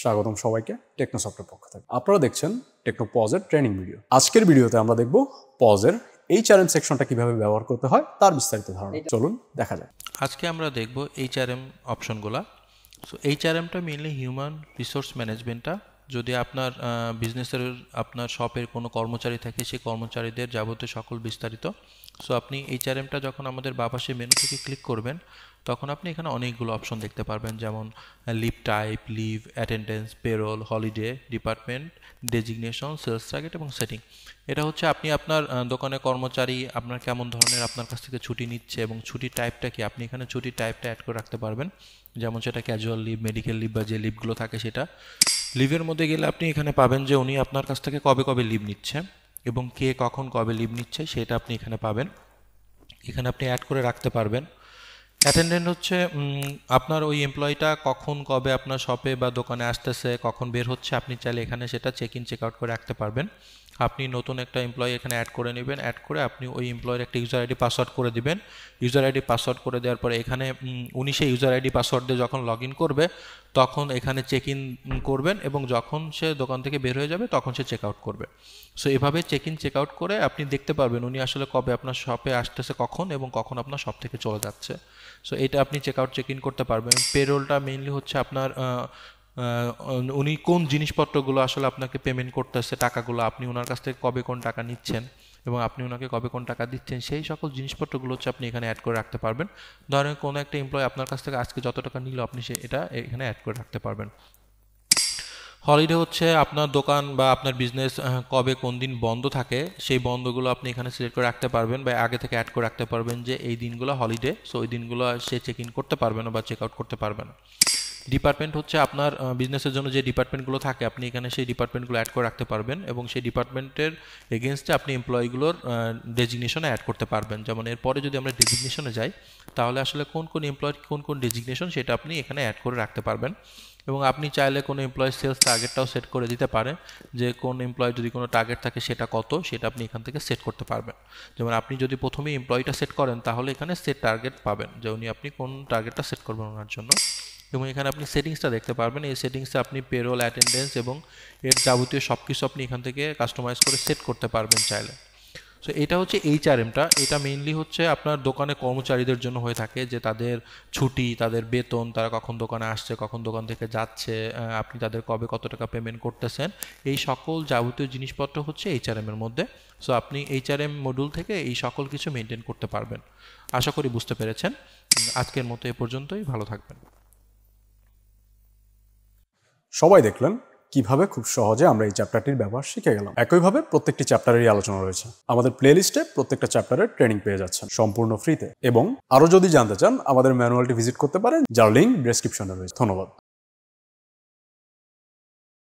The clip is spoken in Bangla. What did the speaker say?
স্বাগতম সবাইকে টেকনোসফটের পক্ষ থেকে। আপনারা দেখছেন টেকনো পজের ট্রেনিং ভিডিও। আজকের ভিডিওতে আমরা দেখব পজের HRM সেকশনটা কিভাবে ব্যবহার করতে হয় তার বিস্তারিত ধারণা। চলুন দেখা যাক। আজকে আমরা দেখব HRM অপশনগুলা। সো HRMটা মেইনলি হিউম্যান রিসোর্স ম্যানেজমেন্টটা। যদি আপনার বিজনেসের আপনার শপের কোনো কর্মচারী থাকে, সেই কর্মচারীদের যাবতীয় সকল বিস্তারিত। সো আপনি HRMটা যখন আমাদের বাঁ পাশে মেনু থেকে ক্লিক করবেন, তখন আপনি এখানে অনেকগুলো অপশন দেখতে পারবেন, যেমন leave type, leave, attendance, payroll, holiday, department, designation, sales target এবং সেটিং। এটা হচ্ছে আপনি আপনার দোকানের কর্মচারী আপনার কেমন ধরনের আপনার কাছ থেকে ছুটি নিচ্ছে এবং ছুটির টাইপটা কি, আপনি এখানে ছুটির টাইপটা অ্যাড করে রাখতে পারবেন। যেমন সেটা ক্যাজুয়াল লিভ, মেডিকেল লিভ বা যে লিভগুলো থাকে সেটা। লিভের মধ্যে গেলে আপনি এখানে পাবেন যে উনি আপনার কাছ থেকে কবে কবে লিভ নিচ্ছে এবং কে কখন কবে লিভ নিচ্ছে সেটা আপনি এখানে পাবেন। এখানে আপনি অ্যাড করে রাখতে পারবেন। অ্যাটেন্ডেন্ট হচ্ছে আপনার ওই এমপ্লয়িটা কখন কবে আপনার শপে বা দোকানে আসতেছে, কখন বের হচ্ছে, আপনি চাইলে এখানে সেটা চেক ইন চেক আউট করে রাখতে পারবেন। আপনি নতুন একটা এমপ্লয়ি এখানে অ্যাড করে নেবেন, অ্যাড করে আপনি ওই এমপ্লয়ের একটা ইউজার আইডি পাসওয়ার্ড করে দিবেন। ইউজার আইডি পাসওয়ার্ড করে দেওয়ার পরে এখানে উনি সেই ইউজার আইডি পাসওয়ার্ড দিয়ে যখন লগ ইন করবে তখন এখানে চেক ইন করবেন এবং যখন সে দোকান থেকে বের হয়ে যাবে তখন সে চেক আউট করবে। সো এভাবে চেক ইন চেক আউট করে আপনি দেখতে পারবেন উনি আসলে কবে আপনার শপে আসতেছে কখন এবং কখন আপনার শপ থেকে চলে যাচ্ছে। সো এটা আপনি চেক আউট চেক ইন করতে পারবেন। পেরোলটা মেইনলি হচ্ছে আপনার উনি কোন জিনিসপত্রগুলো আসলে আপনাকে পেমেন্ট করতেছে, টাকাগুলো আপনি ওনার কাছ থেকে কবে কোন টাকা নিচ্ছেন এবং আপনি ওনাকে কবে কোন টাকা দিচ্ছেন, সেই সকল জিনিসপত্রগুলো হচ্ছে আপনি এখানে অ্যাড করে রাখতে পারবেন। ধরেন কোনো একটা এমপ্লয় আপনার কাছ থেকে আজকে যত টাকা নিল আপনি এটা এখানে অ্যাড করে রাখতে পারবেন। হলিডে হচ্ছে আপনার দোকান বা আপনার বিজনেস কবে কোন দিন বন্ধ থাকে সেই বন্ধগুলো আপনি এখানে সিলেক্ট করে রাখতে পারবেন বা আগে থেকে অ্যাড করে রাখতে পারবেন যে এই দিনগুলো হলিডে, সো ওই দিনগুলো সে চেক ইন করতে পারবে না বা চেক আউট করতে পারবে না। ডিপার্টমেন্ট হচ্ছে আপনার বিজনেসের জন্য যে ডিপার্টমেন্টগুলো থাকে আপনি এখানে সেই ডিপার্টমেন্টগুলো অ্যাড করে রাখতে পারবেন এবং সেই ডিপার্টমেন্টের এগেনস্টে আপনি এমপ্লয়িগুলোর ডেজিগনেশনে অ্যাড করতে পারবেন। যেমন এরপরে যদি আমরা ডেজিগনেশনে যাই তাহলে আসলে কোন কোন এমপ্লয়ের কোন কোন ডেজিগনেশন সেটা আপনি এখানে অ্যাড করে রাখতে পারবেন। এবং আপনি চাইলে কোনো এমপ্লয়ের সেলস টার্গেটটাও সেট করে দিতে পারেন, যে কোন এমপ্লয় যদি কোনো টার্গেট থাকে সেটা কত সেটা আপনি এখান থেকে সেট করতে পারবেন। যেমন আপনি যদি প্রথমেই এমপ্লয়িটা সেট করেন তাহলে এখানে সেট টার্গেট পাবেন যে আপনি কোন টার্গেটটা সেট করবেন ওনার জন্য। এবং এখানে আপনি সেটিংসটা দেখতে পারবেন, এই সেটিংসে আপনি পেরোল, অ্যাটেন্ডেন্স এবং এর যাবতীয় সব কিছু আপনি এখান থেকে কাস্টমাইজ করে সেট করতে পারবেন চাইলে। সো এটা হচ্ছে HRMটা। এটা মেইনলি হচ্ছে আপনার দোকানে কর্মচারীদের জন্য হয়ে থাকে, যে তাদের ছুটি, তাদের বেতন, তারা কখন দোকানে আসছে, কখন দোকান থেকে যাচ্ছে, আপনি তাদের কবে কত টাকা পেমেন্ট করতেছেন, এই সকল যাবতীয় জিনিসপত্র হচ্ছে HRM-এর মধ্যে। সো আপনি HRM মডিউল থেকে এই সকল কিছু মেনটেন করতে পারবেন। আশা করি বুঝতে পেরেছেন। আজকের মতো এ পর্যন্তই, ভালো থাকবেন। সবাই দেখলেন কিভাবে খুব সহজে আমরা এই চ্যাপ্টারটির ব্যবহার শিখে গেলাম। একইভাবে প্রত্যেকটি চ্যাপ্টারেরই আলোচনা রয়েছে। আমাদের প্লেলিস্টে প্রত্যেকটা চ্যাপ্টারের ট্রেনিং পেয়ে যাচ্ছেন সম্পূর্ণ ফ্রিতে। এবং আরও যদি জানতে চান আমাদের ম্যানুয়ালটি ভিজিট করতে পারেন, যার লিঙ্ক ডেসক্রিপশনে রয়েছে। ধন্যবাদ।